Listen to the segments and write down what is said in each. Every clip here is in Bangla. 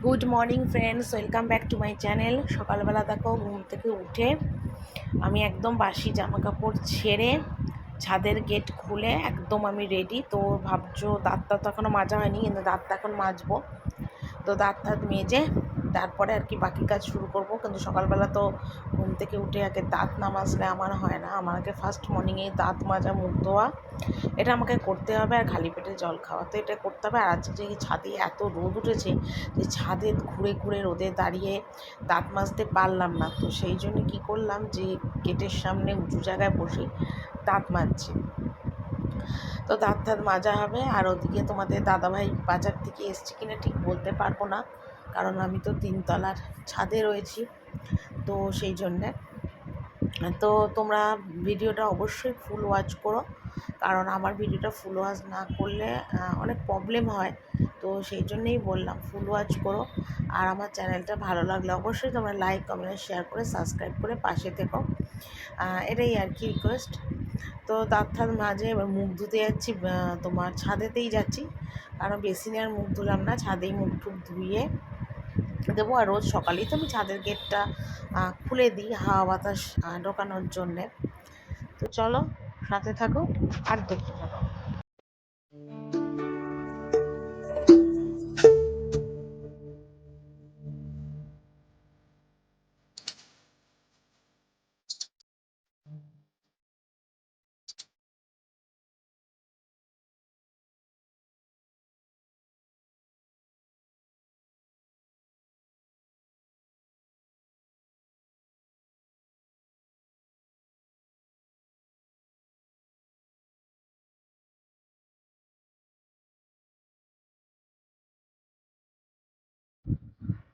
Good morning friends, welcome back to my channel. সকালবেলা দেখো ঘুম থেকে উঠে আমি একদম বাসি জামা কাপড় ছেড়ে ছাদের গেট খুলে একদম আমি রেডি। তো ভাবছো দাঁতটা তো এখনও মাজা হয়নি, কিন্তু দাঁতটা এখন মাজবো। তো দাঁত মেজে তারপরে আর কি বাকি কাজ শুরু করব। কিন্তু সকালবেলা তো ঘুম থেকে উঠে আগে দাঁত না মাজলে আমার হয় না। আমাকে ফার্স্ট মর্নিংয়ে দাঁত মাজা, মুখ ধোয়া, এটা আমাকে করতে হবে, আর খালি পেটে জল খাওয়া, তো এটা করতে হবে। আর আজকে যে ছাদে এত রোদ উঠেছে যে ছাদে ঘুরে ঘুরে রোদে দাঁড়িয়ে দাঁত মাজতে পারলাম না। তো সেই জন্য কী করলাম, যে গেটের সামনে উঁচু জায়গায় বসে দাঁত মাজছি। তো দাঁত মাজা হবে। আর ওদিকে তোমাদের দাদাভাই বাজার থেকে এসছে কিনা ঠিক বলতে পারবো না, কারণ আমি তো তিনতলার ছাদে রয়েছি। তো সেই জন্যে তো তোমরা ভিডিওটা অবশ্যই ফুল ওয়াচ করো, কারণ আমার ভিডিওটা ফুল ওয়াচ না করলে অনেক প্রবলেম হয়। তো সেই জন্যেই বললাম ফুল ওয়াচ করো। আর আমার চ্যানেলটা ভালো লাগলে অবশ্যই তোমরা লাইক, কমেন্ট, শেয়ার করে সাবস্ক্রাইব করে পাশে থেকো, এটাই আর কি রিকোয়েস্ট। তো দাঁত মাঝে এবার মুখ ধুতে যাচ্ছি, তোমার ছাদেতেই যাচ্ছি, কারণ বেসিনে আর মুখ ধুলাম না, ছাদেই মুখ টুক ধুয়ে দেবো। আর রোজ সকালেই তো আমি ছাদের গেটটা খুলে দিই হাওয়া বাতাস ঢোকানোর জন্যে। তো চলো সাথে থাকো আর দেখতে থাকো।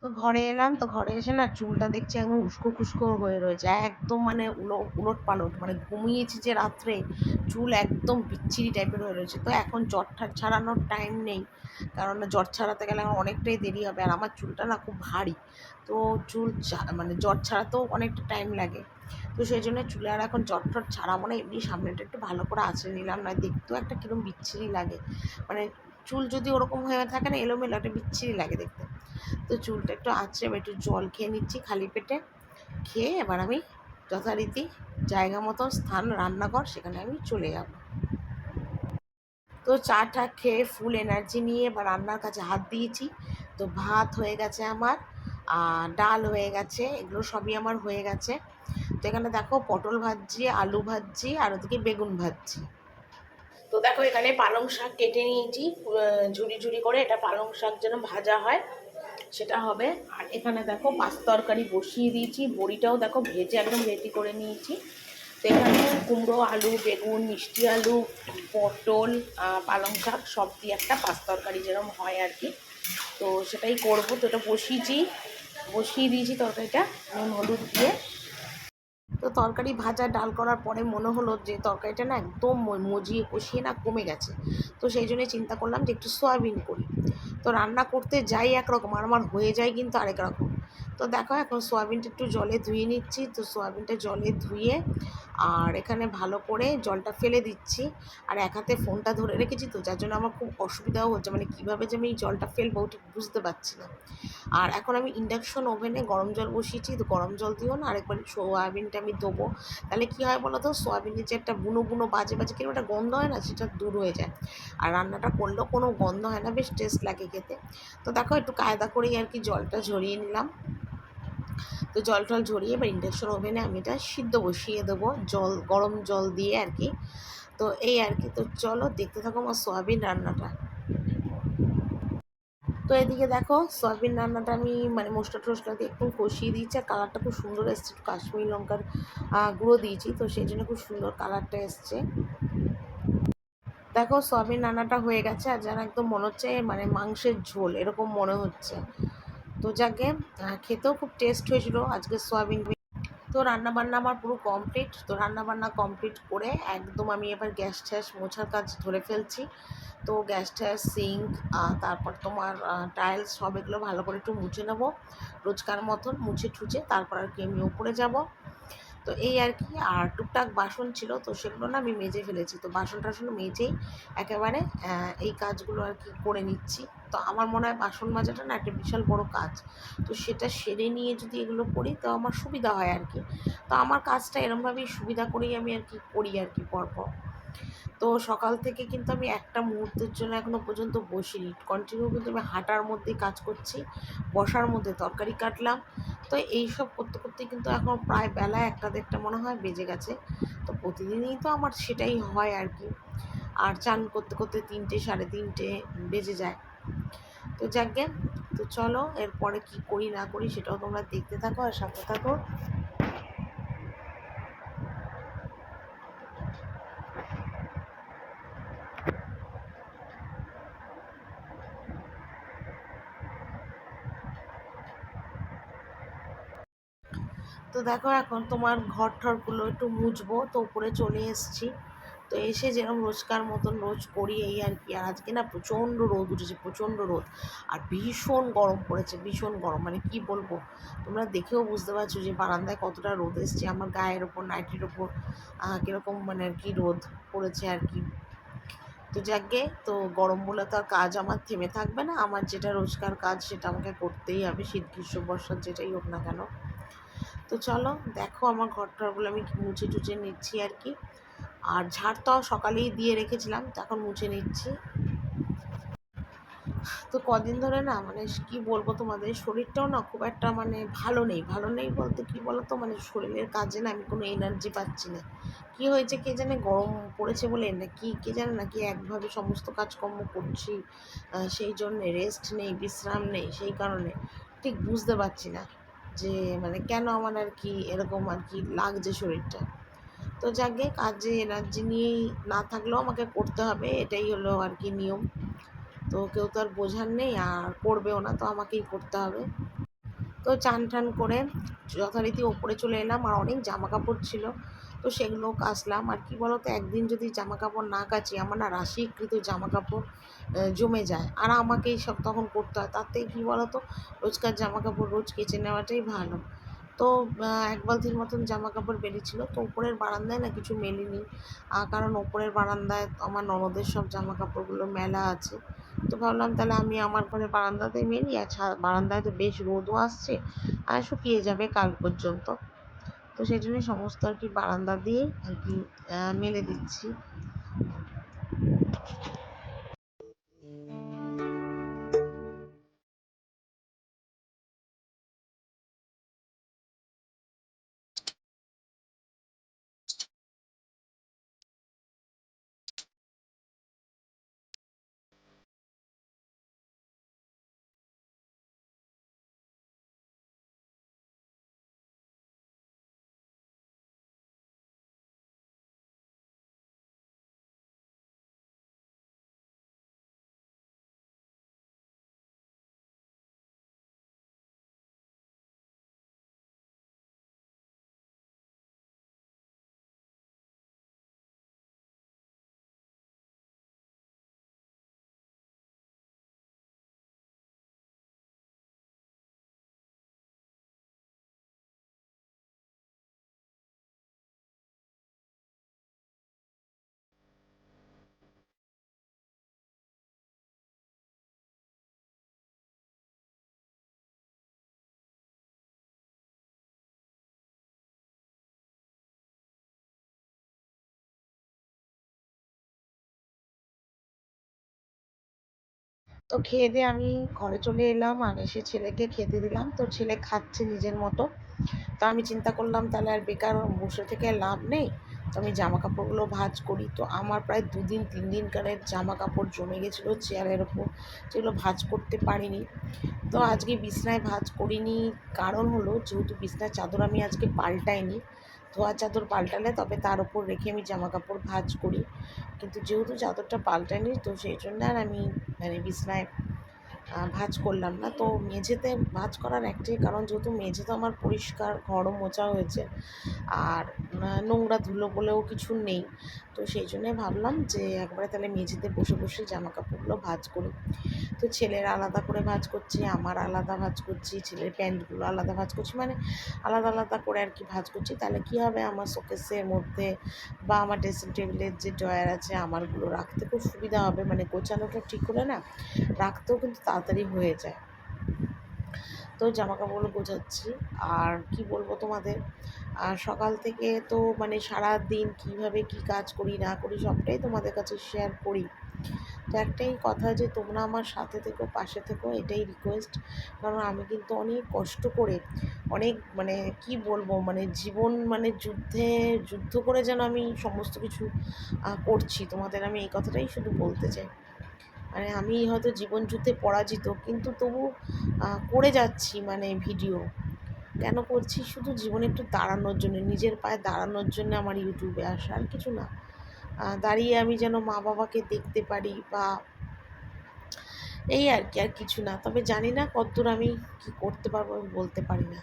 তো ঘরে এলাম, তো ঘরে এসে না চুলটা দেখছি একদম উস্কো খুস্কো হয়ে রয়েছে, একদম মানে উলট পালট, মানে ঘুমিয়েছি যে রাত্রে, চুল একদম বিচ্ছিরি টাইপের হয়ে রয়েছে। তো এখন জ্বর ছাড়ানোর টাইম নেই, কারণ জ্বর ছাড়াতে গেলে আমার অনেকটাই দেরি হবে। আর আমার চুলটা না খুব ভারী, তো চুল মানে জ্বর ছাড়াতেও অনেকটা টাইম লাগে। তো সেই জন্য চুলে আর এখন জ্বর ছাড়াবো না, এমনি সামনেটা একটু ভালো করে আঁচড়ে নিলাম, না দেখতেও একটা কিরম বিচ্ছিরি লাগে। মানে চুল যদি ওরকম হয়ে থাকে না এলোমেলো, একটা বিচ্ছিরি লাগে দেখতে। তো চুলটা একটু আঁচড়ে একটু জল খেয়ে নিচ্ছি খালি পেটে। খেয়ে এবার আমি যথারীতি জায়গা মতো স্থান রান্নাঘর, সেখানে আমি চলে যাব। তো চা টা খেয়ে ফুল এনার্জি নিয়ে এবার রান্নার কাছে হাত দিয়েছি। তো ভাত হয়ে গেছে আমার, আর ডাল হয়ে গেছে, এগুলো সবই আমার হয়ে গেছে। তো এখানে দেখো পটল ভাজছি, আলু ভাজছি, আর ওদিকে বেগুন ভাজছি। তো দেখো এখানে পালং শাক কেটে নিয়েছি ঝুড়ি ঝুড়ি করে, এটা পালং শাক যেন ভাজা হয় সেটা হবে। আর এখানে দেখো পাঁচ তরকারি বসিয়ে দিয়েছি, বড়িটাও দেখো ভেজে একদম রেডি করে নিয়েছি। তো এখানে কুমড়ো, আলু, বেগুন, মিষ্টি আলু, পটল, পালং শাক সব দিয়ে একটা পাঁচ তরকারি যেরকম হয় আর কি, তো সেটাই করবো। তো এটা বসিয়ে দিয়েছি তরকারিটা নুন হলুদ দিয়ে। তো তরকারি ভাজা ডাল করার পরে মনে হলো যে তরকারিটা না একদম মজিয়ে কষিয়ে না কমে গেছে। তো সেই জন্য চিন্তা করলাম যে একটু সয়াবিন করি। তো রান্না করতে যাই একরকম, আর আমার হয়ে যায় কিন্তু আরেক রকম। তো দেখো এখন সয়াবিনটা একটু জলে ধুয়ে নিচ্ছি। তো সয়াবিনটা জলে ধুয়ে আর এখানে ভালো করে জলটা ফেলে দিচ্ছি। আর এক হাতে ফোনটা ধরে রেখেছি, তো যার জন্য আমার খুব অসুবিধাও হচ্ছে, মানে কীভাবে যে আমি এই জলটা ফেলবো ঠিক বুঝতে পারছি না। আর এখন আমি ইন্ডাকশন ওভেনে গরম জল বসিয়েছি, তো গরম জল দিও না আরেকবার সয়াবিনটা আমি দেবো। তাহলে কী হয় বলো তো, সয়াবিনের যে একটা বুনো বুনো বাজে বাজে কিরকম একটা গন্ধ হয় না, সেটা দূর হয়ে যায়। আর রান্নাটা করলেও কোনো গন্ধ হয় না, বেশ টেস্ট লাগে খেতে। তো দেখো একটু কায়দা করেই আর কি জলটা ঝরিয়ে নিলাম। তো জল টল ঝরিয়ে এবার ইন্ডাকশন ওভেনে আমি এটা সিদ্ধ বসিয়ে দেবো, গরম জল দিয়ে আর কি। তো এই আর কি, তো চলো দেখতে থাকো আমার সয়াবিন রান্নাটা। তো এদিকে দেখো সয়াবিন রান্নাটা আমি মানে মশলা টশলা দিয়ে একটু কষিয়ে দিয়েছি, আর কালারটা খুব সুন্দর এসছে, একটু কাশ্মীরি লঙ্কার গুঁড়ো দিয়েছি, তো সেই জন্য খুব সুন্দর কালারটা এসছে। দেখো সয়াবিন রান্নাটা হয়ে গেছে, আর যেন একদম মনে হচ্ছে মানে মাংসের ঝোল এরকম মনে হচ্ছে। তো যাকে খেতেও খুব টেস্ট হয়েছিল আজকে সয়াবিন। তো রান্নাবান্না আমার পুরো কমপ্লিট। তো রান্নাবান্না কমপ্লিট করে একদম আমি এবার গ্যাস ট্যাস মোছার কাজ ধরে ফেলছি। তো গ্যাস ট্যাস, সিঙ্ক, তারপর তোমার টাইলস সব এগুলো ভালো করে একটু মুছে নেবো, রোজকার মতন মুছে ঠুচে তারপর আর কি আমি উপরে যাব। তো এই আর কি। আর টুকটাক বাসন ছিল, তো সেগুলো না আমি মেজে ফেলেছি, তো বাসন টাসন মেজেই একেবারে এই কাজগুলো আর কি করে নিচ্ছি। তো আমার মনে হয় বাসন মাজাটা না একটা বিশাল বড় কাজ, তো সেটা সেরে নিয়ে যদি এগুলো করি তো আমার সুবিধা হয় আর কি। তো আমার কাজটা এরমভাবেই সুবিধা করেই আমি আর কি করি আর কি পরপর। তো সকাল থেকে কিন্তু আমি একটা মুহূর্তের জন্য এখনো পর্যন্ত বসিনি, কন্টিনিউ কিন্তু আমি হাঁটার মধ্যেই কাজ করছি, বসার মধ্যে তরকারি কাটলাম। তো এই সব করতে করতে কিন্তু এখন প্রায় বেলা 1টা 1:30 মনে হয় বেজে গেছে। তো প্রতিদিনই তো আমার সেটাই হয় আর কি। আর চান করতে করতে 3টে 3:30 বেজে যায়। তো যাকগে, তো চলো এরপরে কি করি না করি সেটাও তোমরা দেখতে থাকো আর সাথে থাকো। তো দেখো এখন তোমার ঘর ঠরগুলো একটু মুছবো, তো উপরে চলে এসেছি। তো এসে যেরকম রোজকার মতন রোজ করি এই আর কি। আর আজকে না প্রচণ্ড রোদ উঠেছে, প্রচণ্ড রোদ। আর ভীষণ গরম পড়েছে, ভীষণ গরম, মানে কি বলবো, তোমরা দেখেও বুঝতে পারছো যে বারান্দায় কতটা রোদ এসছে, আমার গায়ের ওপর নাইটির ওপর কীরকম মানে আর কি রোদ পড়েছে আর কি। তো যাকে, তো গরম বলে তো আর কাজ আমার থেমে থাকবে না, আমার যেটা রোজকার কাজ সেটা আমাকে করতেই হবে, শীত গ্রীষ্ম বর্ষার যেটাই হোক না কেন। তো চলো দেখো আমার ঘর টরগুলো আমি মুছে টুছে নিচ্ছি আর কি। আর ঝাড় তো সকালেই দিয়ে রেখেছিলাম, তো এখন মুছে নিচ্ছি। তো কদিন ধরে না মানে কি বলবো তোমাদের, শরীরটাও না খুব একটা মানে ভালো নেই, ভালো নেই বলতে কি বলো তো, মানে শরীরের কাজে না আমি কোনো এনার্জি পাচ্ছি না। কি হয়েছে কে জানে, গরম পড়েছে বলে না কি কে জানে, নাকি একভাবে সমস্ত কাজকর্ম করছি, সেই জন্যে রেস্ট নেই, বিশ্রাম নেই, সেই কারণে ঠিক বুঝতে পারছি না যে মানে কেন আমার আর কি এরকম আর কি লাগছে শরীরটা। তো যাকে, কাজে এনার্জি নিয়েই না থাকলেও আমাকে করতে হবে, এটাই হলো আর কি নিয়ম। তো কেউ তো আর বোঝার নেই, আর করবেও না, তো আমাকেই করতে হবে। তো চান টান করে যথারীতি ওপরে চলে এলাম, আর অনেক জামা কাপড় ছিল, তো সেগুলো কাচলাম। আর কি বলতো, একদিন যদি জামা কাপড় না কাচি আমার না রাশিকৃত জামা কাপড় জমে যায়, আর আমাকেই সব তখন করতে হয়। তার থেকে কী বলতো, রোজকার জামা কাপড় রোজ কেচে নেওয়াটাই ভালো। তো এক বালতির মতন জামা কাপড় বেরিয়েছিল, তো উপরের বারান্দায় না কিছু মেলিনি, কারণ ওপরের বারান্দায় আমার ননদের সব জামা কাপড়গুলো মেলা আছে। তো ভাবলাম তাহলে আমি আমার ঘরে বারান্দাতেই মেলি, আর বারান্দায় তো বেশ রোদও আসছে, আর শুকিয়ে যাবে কাল পর্যন্ত। তো সেই জন্যই সমস্ত আর কি বারান্দা দিয়েই আর কি মেলে দিচ্ছি। তো খেয়ে দিয়ে আমি ঘরে চলে এলাম, আর এসে ছেলেকে খেতে দিলাম, তো ছেলে খাচ্ছে নিজের মতো। তো আমি চিন্তা করলাম তাহলে আর বেকার বসে থেকে লাভ নেই, তো আমি জামা কাপড়গুলো ভাঁজ করি। তো আমার প্রায় 2 দিন 3 দিনকারের জামা কাপড় জমে গেছিলো চেয়ারের ওপর, যেগুলো ভাঁজ করতে পারিনি। তো আজকে বিছনায় ভাঁজ করিনি, কারণ হলো যেহেতু বিছনার চাদর আমি আজকে পাল্টাইনি, ধোয়া চাদর পাল্টালে তবে তার উপর রেখে আমি জামা কাপড় ভাঁজ করি, কিন্তু যেহেতু চাদরটা পাল্টাইনি তো সেই জন্য আর আমি মানে বিছনায় ভাঁজ করলাম না। তো মেঝেতে ভাঁজ করার একটাই কারণ, যেহেতু মেঝে তো আমার পরিষ্কার, ঘরও মোছা হয়েছে, আর নোংরা ধুলো বলেও কিছু নেই। তো সেই জন্যে ভাবলাম যে একবারে তাহলে মেঝেতে বসে বসে জামা কাপড়গুলো ভাঁজ করি। তো ছেলের আলাদা করে ভাঁজ করছি, আমার আলাদা ভাঁজ করছি, ছেলের প্যান্টগুলো আলাদা ভাঁজ করছি, মানে আলাদা আলাদা করে আর কি ভাঁজ করছি। তাহলে কী হবে, আমার শোকেসের মধ্যে বা আমার ড্রেসিং টেবিলের যে ড্রয়ার আছে আমারগুলো রাখতে খুব সুবিধা হবে, মানে গোছানোটা ঠিক হলে না রাখতেও কিন্তু তাড়াতাড়ি হয়ে যায়। তো জামা কাপড়গুলো গোছাচ্ছি। আর কি বলবো তোমাদের, সকাল থেকে তো মানে সারা দিন কীভাবে কী কাজ করি না করি সবটাই তোমাদের কাছে শেয়ার করি। তো একটাই কথা, যে তোমরা আমার সাথে থেকো, পাশে থেকো, এটাই রিকোয়েস্ট। কারণ আমি কিন্তু অনেক কষ্ট করে, অনেক মানে কি বলবো, মানে জীবন মানে যুদ্ধ করে যেন আমি সমস্ত কিছু করছি। তোমাদের আমি এই কথাটাই শুধু বলতে চাই। মানে আমি হয়তো জীবন যুদ্ধে পরাজিত, কিন্তু তবু করে যাচ্ছি মানে ভিডিও। কেন করছি? শুধু জীবনে একটু দাঁড়ানোর জন্য, নিজের পায়ে দাঁড়ানোর জন্য আমার ইউটিউবে আসা, আর কিছু না। দাঁড়িয়ে আমি যেন মা বাবাকে দেখতে পারি, বা এই আর কি, আর কিছু না। তবে জানি না কতদূর আমি কি করতে পারবো, আমি বলতে পারি না।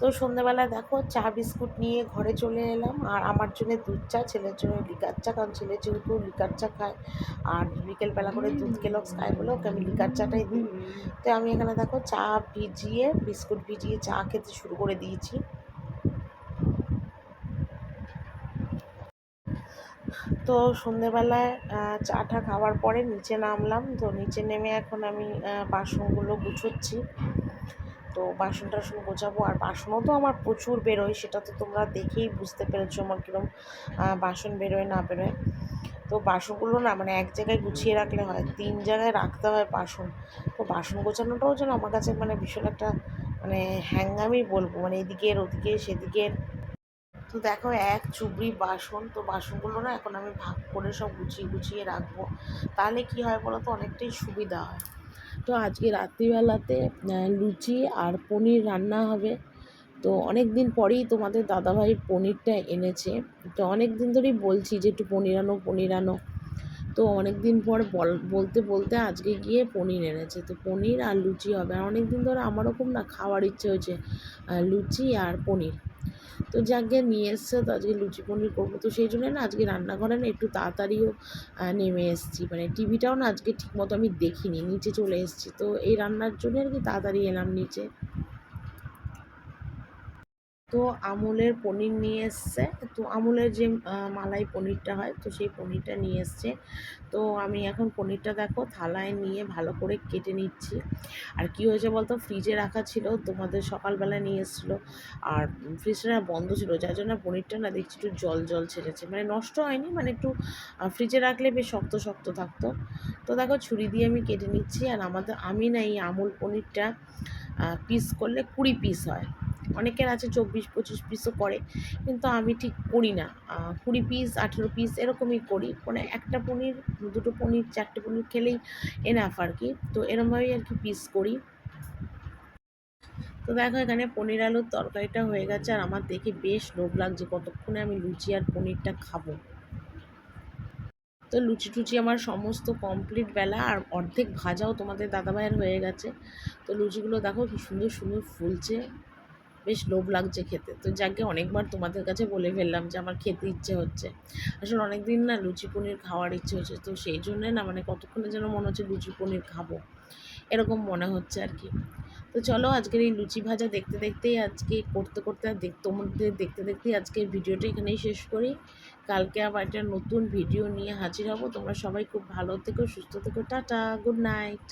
তো সন্ধ্যেবেলা দেখো চা বিস্কুট নিয়ে ঘরে চলে এলাম, আর আমার জন্য দুধ চা, ছেলের জন্য লিকার চা, কারণ ছেলে যেহেতু লিকার চা খায়, আর বিকেলবেলা করে দুধ কেলক্স খায় বলে ওকে আমি লিকার চাটাই দিই। তো আমি এখানে দেখো চা ভিজিয়ে, বিস্কুট ভিজিয়ে চা খেতে শুরু করে দিয়েছি। তো সন্ধেবেলায় চাটা খাওয়ার পরে নিচে নামলাম। তো নিচে নেমে এখন আমি বাসনগুলো গুছোচ্ছি। তো বাসন টাসন গোছাবো, আর বাসনও তো আমার প্রচুর বেরোয়, সেটা তো তোমরা দেখেই বুঝতে পেরেছো আমার কীরকম বাসন বেরোয় না বেরোয়। তো বাসনগুলো না মানে এক জায়গায় গুছিয়ে রাখলে হয়, 3 জায়গায় রাখতে হয় বাসন। তো বাসন গোছানোটাও যেন আমার কাছে মানে ভীষণ একটা মানে হ্যাঙ্গামই বলবো, মানে এদিকের ওদিকে সেদিকের। তো দেখো এক চুবড়ি বাসন, তো বাসনগুলো না এখন আমি ভাগ করে সব গুছিয়ে গুছিয়ে রাখবো। তাহলে কি হয় বলো তো, অনেকটাই সুবিধা হয়। তো আজকে রাত্রিবেলাতে লুচি আর পনির রান্না হবে। তো অনেক দিন পরেই তোমাদের দাদাভাই পনিরটা এনেছে। তো অনেক দিন ধরেই বলছি যে একটু পনির আনো, পনির আনো। তো অনেক দিন পর বলতে বলতে আজকে গিয়ে পনির এনেছে। তো পনির আর লুচি হবে। আর অনেক দিন ধরে আমারও খুব না খাওয়ার ইচ্ছে হয়েছে লুচি আর পনির। তো যাকে নিয়ে এসছে, তো আজকে লুচি পনির করবো। তো সেই জন্য না আজকে রান্নাঘরে না একটু তাড়াতাড়িও নেমে এসেছি, মানে টিভিটাও না আজকে ঠিকমতো আমি দেখিনি, নিচে চলে এসেছি। তো এই রান্নার জন্য আর কি তাড়াতাড়ি এলাম নিচে। তো আমুলের পনির নিয়ে এসছে। তো আমুলের যে মালাই পনিরটা হয়, তো সেই পনিরটা নিয়ে এসছে। তো আমি এখন পনিরটা দেখো থালায় নিয়ে ভালো করে কেটে নিচ্ছি। আর কি হয়েছে বলতো, ফ্রিজে রাখা ছিল, তোমাদের সকালবেলা নিয়ে এসেছিলো, আর ফ্রিজটা বন্ধ ছিল, যার জন্য পনিরটা না দেখছি একটু জল জল ছেড়েছে, মানে নষ্ট হয়নি, মানে একটু ফ্রিজে রাখলে বেশ শক্ত শক্ত থাকতো। তো দেখো ছুরি দিয়ে আমি কেটে নিচ্ছি। আর আমি না এই আমুল পনিরটা পিস করলে 20 পিস হয়। অনেকের আছে 24-25 পিসও করে, কিন্তু আমি ঠিক করি না। 20 পিস 18 পিস এরকমই করি, মানে একটা পনির, দুটো পনির, চারটে পনির খেলেই এনাফ আর কি। তো এরমভাবেই আর কি পিস করি। তো দেখো এখানে পনির আলুর তরকারিটা হয়ে গেছে, আর আমার দেখে বেশ লোভ লাগছে কতক্ষণে আমি লুচি আর পনিরটা খাবো। তো লুচি টুচি আমার সমস্ত কমপ্লিট বেলা, আর অর্ধেক ভাজাও তোমাদের দাদাভাইয়ের হয়ে গেছে। তো লুচিগুলো দেখো কি সুন্দর সুন্দর ফুলছে, বেশ লোভ লাগছে খেতে। তো যাকে অনেকবার তোমাদের কাছে বলে ফেললাম যে আমার খেতে ইচ্ছে হচ্ছে। আসলে অনেক দিন না লুচি পনির খাওয়ার ইচ্ছে হচ্ছে, তো সেই জন্যে না মানে কতক্ষণে যেন মনে হচ্ছে লুচি পনির খাবো, এরকম মনে হচ্ছে আর কি। তো চলো আজকের এই লুচি ভাজা দেখতে দেখতেই আজকে করতে করতে আর তোমাদের দেখতে দেখতেই আজকের ভিডিওটা এখানেই শেষ করি। কালকে আবার একটা নতুন ভিডিও নিয়ে হাজির হব। তোমরা সবাই খুব ভালো থেকো, সুস্থ থেকো, টাটা, গুড নাইট।